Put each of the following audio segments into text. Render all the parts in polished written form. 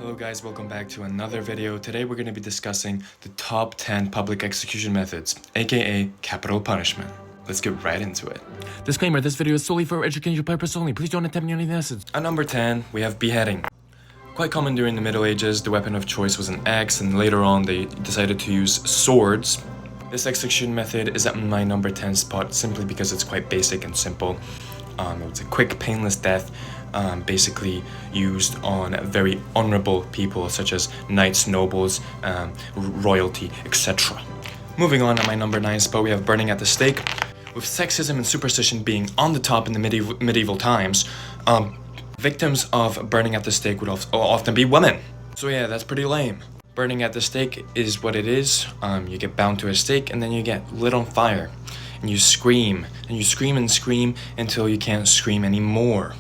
Hello guys, welcome back to another video. Today we're going to be discussing the top 10 public execution methods, aka capital punishment. Let's get right into it. Disclaimer, this video is solely for educational purpose only. Please don't attempt any methods. At number 10, we have beheading. Quite common during the Middle Ages, the weapon of choice was an axe, and later on they decided to use swords. This execution method is at my number 10 spot simply because it's quite basic and simple. It's a quick, painless death, basically used on very honorable people such as knights, nobles, royalty, etc. Moving on, at my number 9 spot, we have burning at the stake. With sexism and superstition being on the top in the medieval times, victims of burning at the stake would often be women. So yeah, that's pretty lame. Burning at the stake is what it is. You get bound to a stake and then you get lit on fire. And you scream, and you scream and scream until you can't scream anymore.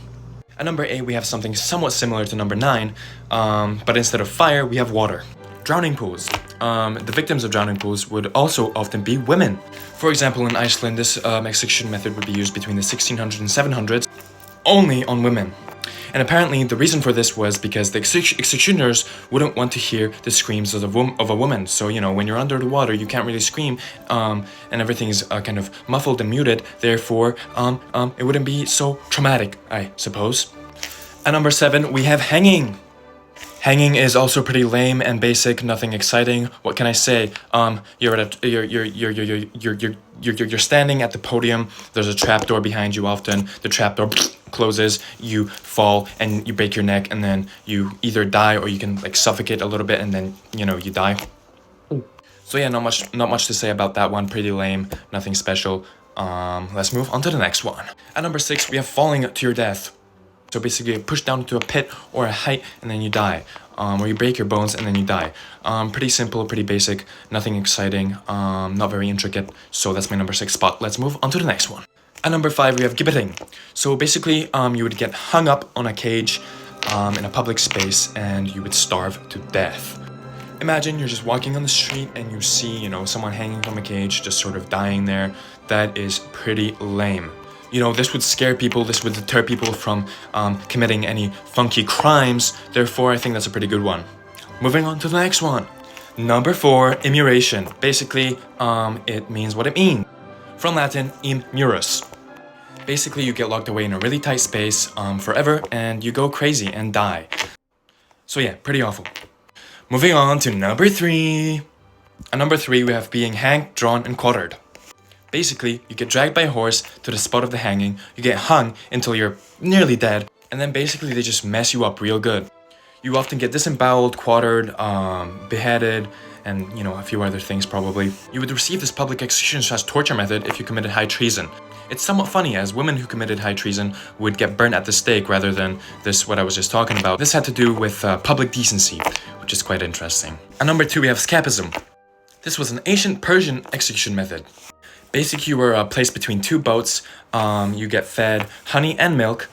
At number 8, we have something somewhat similar to number 9, but instead of fire, we have water. Drowning pools. The victims of drowning pools would also often be women. For example, in Iceland, this execution method would be used between the 1600s and 700s, only on women. And apparently, the reason for this was because the executioners wouldn't want to hear the screams of a woman. So, you know, when you're under the water, you can't really scream, and everything's kind of muffled and muted. Therefore, it wouldn't be so traumatic, I suppose. At number 7, we have hanging. Hanging is also pretty lame and basic, nothing exciting. What can I say? You're standing at the podium. There's a trapdoor behind you often. The trapdoor closes, you fall and you break your neck, and then you either die or you can like suffocate a little bit and then, you know, you die. So yeah, not much to say about that one. Pretty lame, nothing special. Let's move on to the next one. At number 6, we have falling to your death. So basically, you push down into a pit or a height and then you die. Or you break your bones and then you die. Pretty simple, pretty basic, nothing exciting, not very intricate. So that's my number 6 spot. Let's move on to the next one. At number 5, we have Giting. So basically, you would get hung up on a cage in a public space and you would starve to death. Imagine you're just walking on the street and you see, you know, someone hanging from a cage, just sort of dying there. That is pretty lame. You know, this would scare people, this would deter people from committing any funky crimes. Therefore, I think that's a pretty good one. Moving on to the next one. Number 4, immuration. Basically, it means what it means. From Latin, immurus. Basically, you get locked away in a really tight space forever and you go crazy and die. So yeah, pretty awful. Moving on to number 3. At number 3, we have being hanged, drawn, and quartered. Basically, you get dragged by a horse to the spot of the hanging, you get hung until you're nearly dead, and then basically they just mess you up real good. You often get disemboweled, quartered, beheaded, and, you know, a few other things probably. You would receive this public execution/torture method if you committed high treason. It's somewhat funny, as women who committed high treason would get burnt at the stake rather than this, what I was just talking about. This had to do with public decency, which is quite interesting. At number 2, we have scism. This was an ancient Persian execution method. Basically, you were placed between 2 boats, you get fed honey and milk,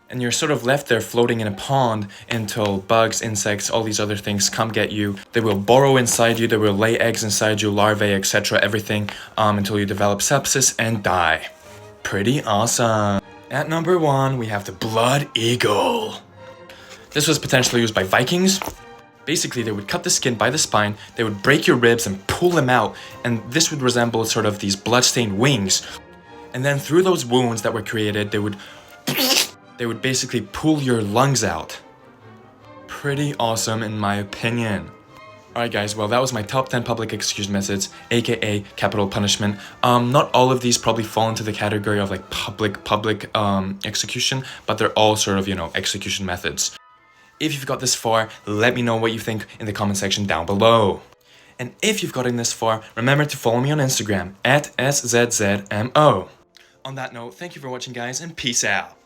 and you're sort of left there floating in a pond until bugs, insects, all these other things come get you. They will burrow inside you, they will lay eggs inside you, larvae, etc., everything, until you develop sepsis and die. Pretty awesome. At number 1, we have the blood eagle. This was potentially used by Vikings. Basically, they would cut the skin by the spine, they would break your ribs and pull them out, and this would resemble sort of these blood-stained wings. And then through those wounds that were created, they would basically pull your lungs out. Pretty awesome in my opinion. Alright guys, well that was my top 10 public execution methods, aka capital punishment. Not all of these probably fall into the category of like public execution, but they're all sort of, you know, execution methods. If you've got this far, let me know what you think in the comment section down below. And if you've gotten this far, remember to follow me on Instagram at SZZMO. On that note, thank you for watching guys, and peace out.